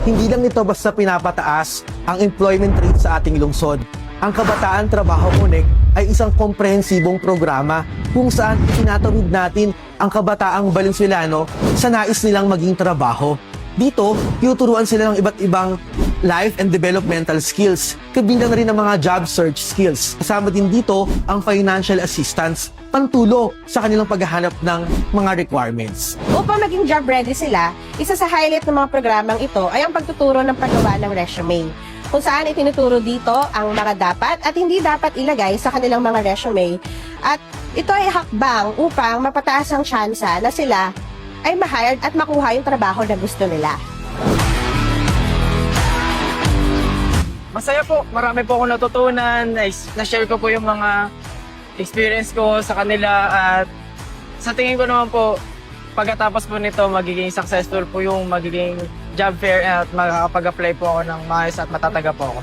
Hindi lang ito basta pinapataas ang employment rate sa ating lungsod. Ang Kabataan Trabaho Connect ay isang komprehensibong programa kung saan itinatawid natin ang kabataang Valenzuelano sa nais nilang maging trabaho. Dito, tinuturuan sila ng iba't ibang life and developmental skills, kabilang na rin ang mga job search skills. Kasama din dito ang financial assistance, pantulong sa kanilang paghahanap ng mga requirements. Upang maging job ready sila, isa sa highlight ng mga programang ito ay ang pagtuturo ng paggawa ng resume, kung saan itinuturo dito ang mga dapat at hindi dapat ilagay sa kanilang mga resume. At ito ay hakbang upang mapataas ang tsansa na sila ay ma-hired at makuha yung trabaho na gusto nila. Masaya po. Marami po akong natutunan. Na-share ko po yung mga experience ko sa kanila at sa tingin ko naman po, pagkatapos po nito, magiging successful po yung magiging job fair at makakapag-apply po ako ng maayos at matataga po ako.